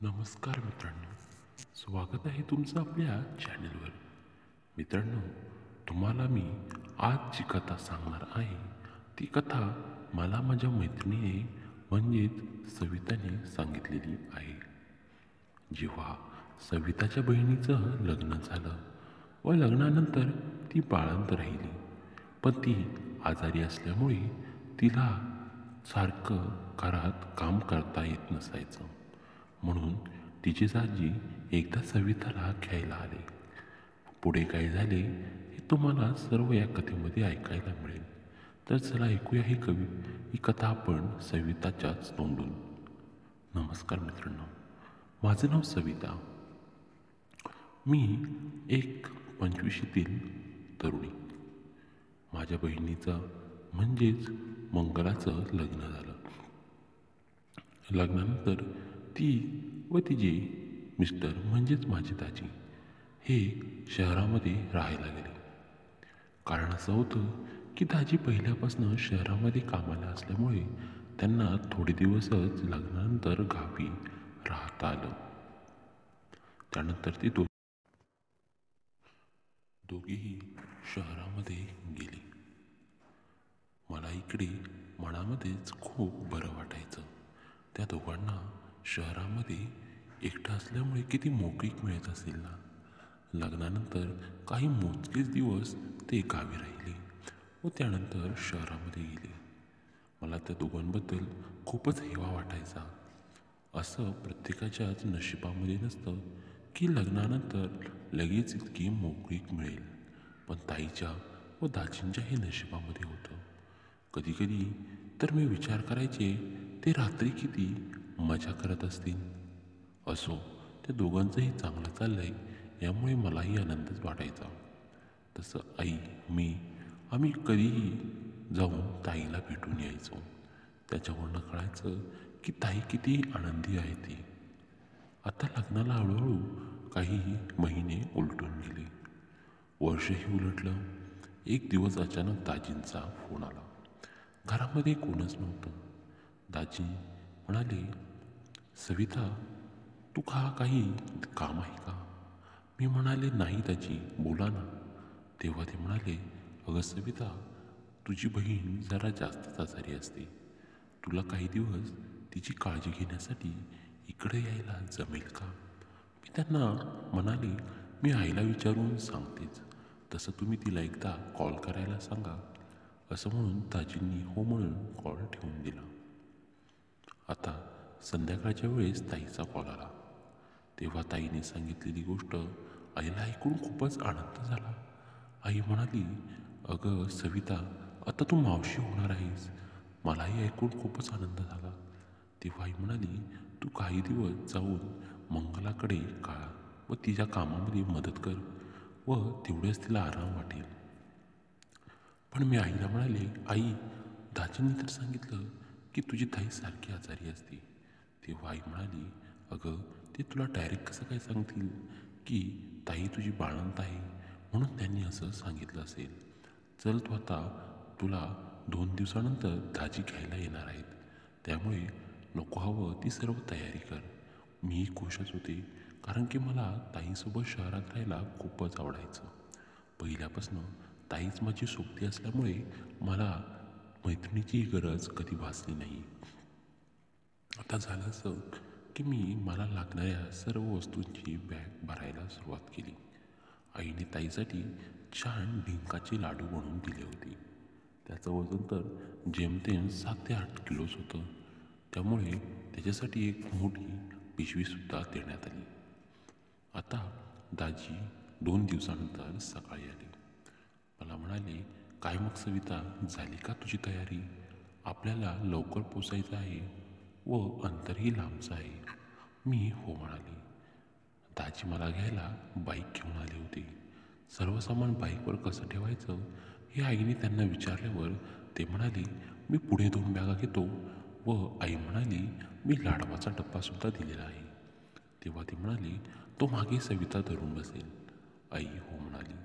नमस्कार मित्रांनो, स्वागत आहे तुमचं आपल्या चॅनलवर. मित्रांनो, तुम्हाला मी आज जी कथा सांगणार आहे ती कथा मला माझ्या मैत्रिणीने म्हणजेच सविताने सांगितलेली आहे. जेव्हा सविताच्या बहिणीचं लग्न झालं व लग्नानंतर ती बाळंत राहिली, पण ती आजारी असल्यामुळे तिला सारखं घरात काम करता येत नसायचं. म्हणून तिची आजी एकदा सविताला घ्यायला आले. पुढे काय झाले हे तुम्हाला सर्व या कथेमध्ये ऐकायला मिळेल. तर चला ऐकूया ही कथा आपण सविताच्याच तोंडून. नमस्कार मित्रांनो, माझं नाव सविता. मी एक 25शीतील तरुणी. माझ्या बहिणीचं म्हणजेच मंगलाचं लग्न झालं. लग्नानंतर ती व तिचे मिस्टर म्हणजेच माझी दाजी हे शहरामध्ये राहायला गेले. कारण असं होतं की दाजी पहिल्यापासून शहरामध्ये कामाला असल्यामुळे त्यांना थोडे दिवसच लग्नानंतर गावी राहता आलं. त्यानंतर ती दोघेही शहरामध्ये गेले. मला इकडे मनामध्येच खूप बरं वाटायचं. त्या दोघांना शहरामध्ये एकटं असल्यामुळे किती मोकळीक मिळत असेल ना. लग्नानंतर काही मोजकेच दिवस ते गावी राहिले व त्यानंतर शहरामध्ये गेले. मला त्या दोघांबद्दल खूपच हेवा वाटायचा. असं प्रत्येकाच्याच नशिबामध्ये नसतं की लग्नानंतर लगेच इतकी मोकळीक मिळेल, पण ताईच्या व दाजींच्या हे नशिबामध्ये होतं. कधीकधी तर मी विचार करायचे ते रात्री किती मजा करत असतील. असो, त्या दोघांचंही चांगलं चाललंय यामुळे मलाही आनंदच वाटायचा. तसं आई, आम्ही कधीही जाऊन ताईला भेटून यायचो. त्याच्यावरनं कळायचं की ताई किती आनंदी आहे ती. आता लग्नाला हळूहळू काही महिने उलटून गेले. वर्षही उलटलं. एक दिवस अचानक दाजींचा फोन आला. घरामध्ये कोणच नव्हतं. दाजी म्हणाले, सविता, तू काही काम आहे का? मी म्हणाले, नाही दाजी, बोला ना. तेव्हा ते म्हणाले, अगं सविता, तुझी बहीण जरा जास्तच आजारी असते. तुला काही दिवस तिची काळजी घेण्यासाठी इकडे यायला जमेल का? मी त्यांना म्हणाले, मी आईला विचारून सांगतेच. तसं तुम्ही तिला एकदा कॉल करायला सांगा. असं म्हणून दाजींनी हो म्हणून कॉल ठेवून दिला. आता संध्याकाळच्या वेळेस ताईचा कॉल आला. तेव्हा ताईने सांगितलेली गोष्ट आईला ऐकून खूपच आनंद झाला. आई म्हणाली, अगं सविता, आता तू मावशी होणार आहेस. मलाही ऐकून खूपच आनंद झाला. तेव्हा आई म्हणाली, तू काही दिवस जाऊन मंगलाकडे काळा व तिच्या कामामध्ये मदत कर व तेवढेच तिला आराम वाटेल. पण मी आईला म्हणाले, आई, दाजींनी तर सांगितलं की तुझी ताई सारखी आजारी असते. तेव्हा आई म्हणाली, अगं ते तुला डायरेक्ट कसं काय सांगतील की ताई तुझी बाळंत आहे म्हणून त्यांनी असं सांगितलं असेल. चल, तू आता तुला 2 दिवसानंतर दाजी घ्यायला येणार आहेत. त्यामुळे नको हवं ती सर्व तयारी कर. मीही खुशच होते, कारण की मला ताईसोबत शहरात राहायला खूपच आवडायचं. पहिल्यापासून ताईच माझी सोबती असल्यामुळे मला मैत्रिणीची गरज कधी भासली नाही. आता झालं असं की मला लागणाऱ्या सर्व वस्तूंची बॅग भरायला सुरुवात केली. आईने ताईसाठी छान डिंकाचे लाडू बनवून दिले होते. त्याचं वजन तर जेमतेम 7 ते 8 किलोच होतं. त्यामुळे त्याच्यासाठी एक मोठी पिशवीसुद्धा देण्यात आली. आता दाजी 2 दिवसानंतर सकाळी आले. मला म्हणाले, काय मग सविता, झाली का तुझी तयारी? आपल्याला लवकर पोचायचं आहे व अंतरही लांबचं आहे. मी हो म्हणाले. दाजी मला घ्यायला बाईक घेऊन आले होते. सर्व सामान बाईकवर कसं ठेवायचं हे आईने त्यांना विचारल्यावर ते म्हणाले, मी पुढे 2 बॅगा घेतो. व आई म्हणाली, मी लाडवाचा डब्बासुद्धा दिलेला आहे. तेव्हा ती म्हणाली, तो मागे सविता धरून बसेल. आई हो म्हणाली.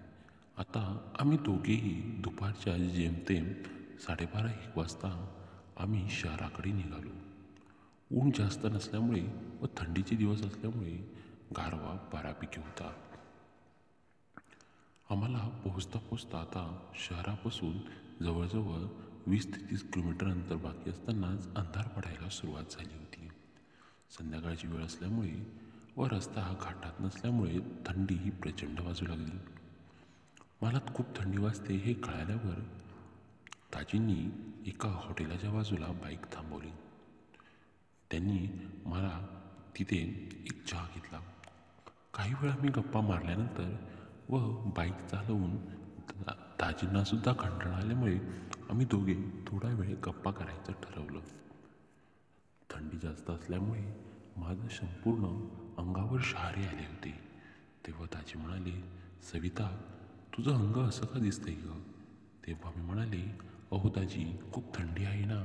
आता आम्ही दोघेही दुपारच्या जेमतेम 12:30-1 वाजता आम्ही शहराकडे निघालो. ऊन जास्त नसल्यामुळे व थंडीचे दिवस असल्यामुळे गारवा बऱ्यापैकी होता. आम्हाला पोहोचता पोहोचता आता शहरापासून जवळजवळ 20 ते 30 किलोमीटर अंतर बाकी असतानाच अंधार पडायला सुरुवात झाली होती. संध्याकाळची वेळ असल्यामुळे व रस्ता हा घाटात नसल्यामुळे थंडी ही प्रचंड वाजू लागली. मला खूप थंडी वाजते हे कळाल्यावर दाजींनी एका हॉटेलाच्या बाजूला बाईक थांबवली. त्यांनी मला तिथे एक चहा घेतला. काही वेळा मी गप्पा मारल्यानंतर व बाईक चालवून दाजींनासुद्धा कंटाळा आल्यामुळे आम्ही दोघे थोडा वेळ गप्पा करायचं ठरवलं. थंडी जास्त असल्यामुळे माझं संपूर्ण अंगावर शहारे आले होते. तेव्हा दाजी म्हणाले, सविता, तुझं अंग असं का दिसतंय ग? तेव्हा मी म्हणाले, अहो दाजी, खूप थंडी आहे ना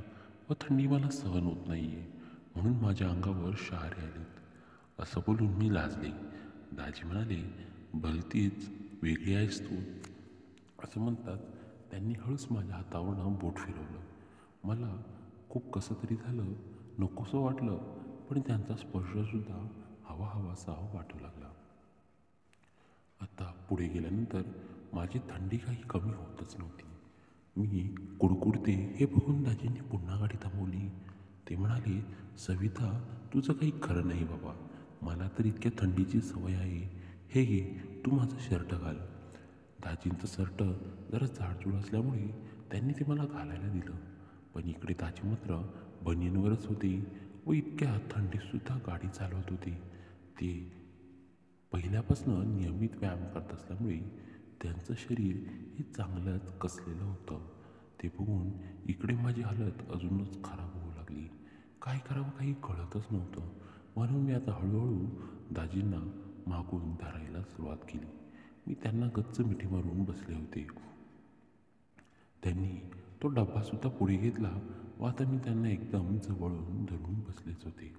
व थंडी मला सहन होत नाही आहे, म्हणून माझ्या अंगावर शहारे आलेत. असं बोलून मी लाजले. दाजी म्हणाले, भलतीच वेगळी आहेस तू. असं म्हणतात त्यांनी हळूच माझ्या हातावरनं बोट फिरवलं. मला खूप कसं तरी झालं, नकोसं वाटलं, पण त्यांचा स्पर्शसुद्धा हवा हवासा वाटू लागला. आता पुढे गेल्यानंतर माझी थंडी काही कमी होतच नव्हती. मी कुडकुडते हे बघून दाजींनी पुन्हा गाडी थांबवली. ते म्हणाले, सविता, तुझं काही खरं नाही बाबा, मला तर इतक्या थंडीची सवय आहे. हे घे, तू माझं शर्ट घाल. दाजींचं शर्ट जरा जाडजूड असल्यामुळे त्यांनी ते मला घालायला दिलं. पण इकडे दाजी मात्र बनियनवरच होते व इतक्या थंडीतसुद्धा गाडी चालवत होते. ते पहिल्यापासून नियमित व्यायाम करत असल्यामुळे त्यांचं शरीर हे चांगलंच कसलेलं होतं. ते बघून इकडे माझी हालत अजूनच खराब होऊ लागली. काय करावं काही कळतच नव्हतं. म्हणून मी आता हळूहळू दाजींना मागून धरायला सुरुवात केली. मी त्यांना गच्च मिठी मारून बसले होते. त्यांनी तो डब्बासुद्धा पुढे घेतला व आता मी त्यांना एकदम जवळून धरून बसलेच होते.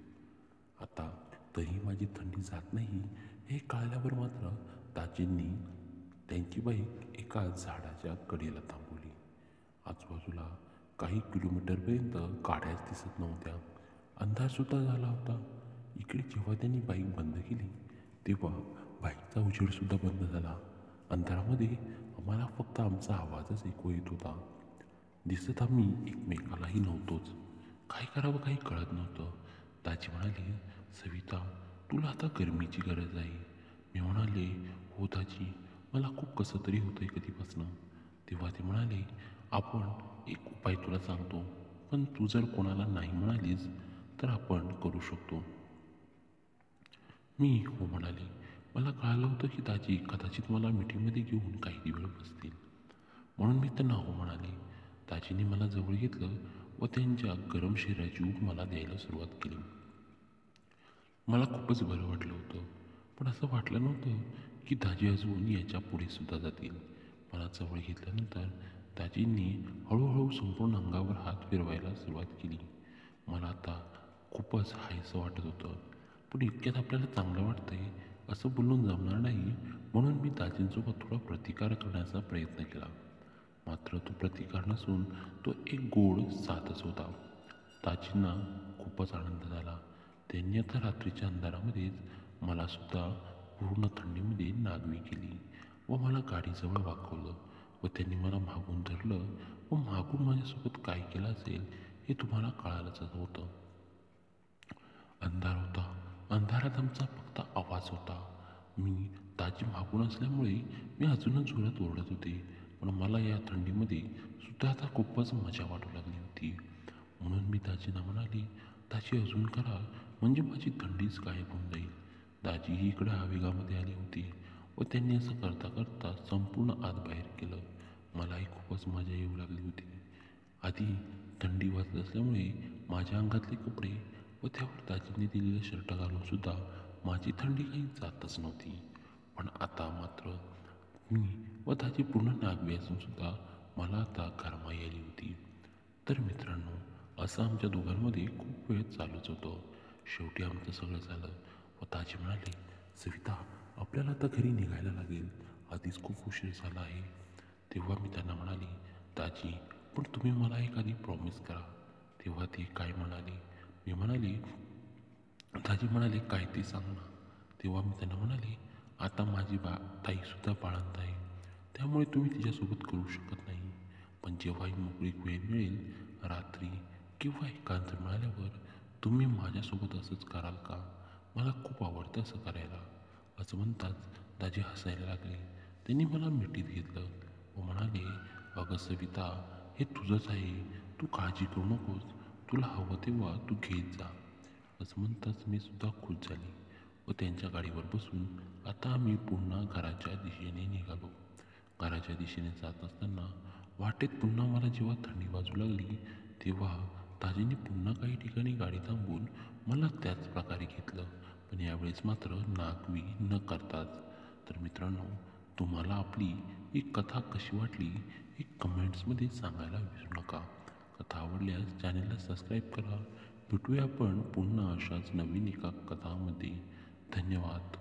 आता तरी माझी थंडी जात नाही हे कळल्यावर मात्र दाजींनी त्यांची बाईक एका झाडाच्या कडेला थांबवली. आजूबाजूला काही किलोमीटरपर्यंत गाड्याच दिसत नव्हत्या. अंधारसुद्धा झाला होता. इकडे जेव्हा त्यांनी बाईक बंद केली तेव्हा बाईकचा उजेडसुद्धा बंद झाला. अंधारामध्ये आम्हाला फक्त आमचा आवाजच ऐकू येत होता. दिसत आम्ही एकमेकालाही नव्हतोच. काय करावं काही कळत नव्हतं. दाजी म्हणाले, सविता, तुला आता गरमीची गरज आहे. मी म्हणाले, हो दाजी, मला खूप कसं तरी होतं आहे कधीपासनं. तेव्हा ते म्हणाले, आपण एक उपाय तुला सांगतो, पण तू जर कोणाला नाही म्हणालीस तर आपण करू शकतो. मी हो म्हणाले. मला कळालं होतं की दाजी कदाचित मला मिठीमध्ये घेऊन काही वेळ बसतील, म्हणून मी त्यांना हो म्हणाले. दाजींनी मला जवळ घेतलं व त्यांच्या गरम शरीराची ऊब मला द्यायला सुरुवात केली. मला खूपच बरं वाटलं होतं, पण असं वाटलं नव्हतं की दाजी अजून याच्या पुढे सुद्धा जातील. मला जवळ घेतल्यानंतर दाजींनी हळूहळू संपूर्ण अंगावर हात फिरवायला सुरुवात केली. मला आता खूपच हायसं वाटत होतं, पण इतक्यात आपल्याला चांगलं वाटतंय असं बोलून जमणार नाही, म्हणून मी दाजींसोबत थोडा प्रतिकार करण्याचा प्रयत्न केला. मात्र तो प्रतिकार नसून तो एक गोड साथच होता. दाजींना खूपच आनंद झाला. त्यांनी आता रात्रीच्या अंधारामध्येच मलासुद्धा पूर्ण थंडीमध्ये नागवी केली व मला गाडीजवळ वाकवलं व त्यांनी मला मागून धरलं व मागून माझ्यासोबत काय केलं असेल हे तुम्हाला कळालंच होतं. अंधार होता. अंधारात आमचा फक्त आवाज होता. मी दाजी मागून असल्यामुळे मी अजूनच जोरात ओरडत होते, पण मला या थंडीमध्ये सुद्धा आता खूपच मजा वाटू लागली होती. म्हणून मी दाजींना म्हणाले, दाजी अजून करा, म्हणजे माझी थंडीच गायब होऊन जाईल. दाजीही इकडे आवेगामध्ये आले होते व त्यांनी असं करता करता संपूर्ण आत बाहेर केलं. मलाही खूपच मजा येऊ लागली होती. आधी थंडी वाजत असल्यामुळे माझ्या अंगातले कपडे व त्यावर दाजींनी दिलेलं शर्ट घालूनसुद्धा माझी थंडी काही जातच नव्हती. पण आता मात्र मी व दाजी पूर्ण नागवे असूनसुद्धा मला आता गरमाई आली होती. तर मित्रांनो, असं आमच्या दोघांमध्ये खूप वेळ चालूच होतं. शेवटी आमचं सगळं झालं व दाजी म्हणाले, सविता, आपल्याला आता घरी निघायला लागेल, आधीच खूप उशीर झाला आहे. तेव्हा मी त्यांना म्हणाले, दाजी, पण तुम्ही मला एखादी प्रॉमिस करा. तेव्हा ते काय म्हणाले, मी म्हणाले, दाजी म्हणाले, काय ते सांग ना. तेव्हा मी त्यांना म्हणाले, आता माझी ताईसुद्धा बाळंत आहे, त्यामुळे तुम्ही तिच्यासोबत करू शकत नाही. पण जेव्हाही मोकळी वेळ मिळेल, रात्री किंवा एकांत मिळाल्यावर तुम्ही माझ्यासोबत असंच कराल का? मला खूप आवडतं असं करायला. असं म्हणताच दाजी हसायला लागले. त्यांनी मला मिठीत घेतलं व म्हणाले, अगं सविता, हे तुझंच आहे. तू काळजी करू नकोस. तुला हवं तेव्हा तू घेत जा. असं म्हणताच मी सुद्धा खुश झाले व त्यांच्या गाडीवर बसून आता आम्ही पुन्हा घराच्या दिशेने निघालो. घराच्या दिशेने जात असताना वाटेत पुन्हा मला जेव्हा थंडी वाजू लागली, तेव्हा दाजींनी पुन्हा काही ठिकाणी गाडी थांबवून मला त्याच प्रकारे घेतलं, पण यावेळेस मात्र नागवी न करताच. तर मित्रांनो, तुम्हाला आपली ही कथा कशी वाटली हे कमेंट्समध्ये सांगायला विसरू नका. कथा आवडल्यास चॅनलला सबस्क्राईब करा. भेटूया आपण पुन्हा अशाच नवीन एका कथामध्ये. धन्यवाद.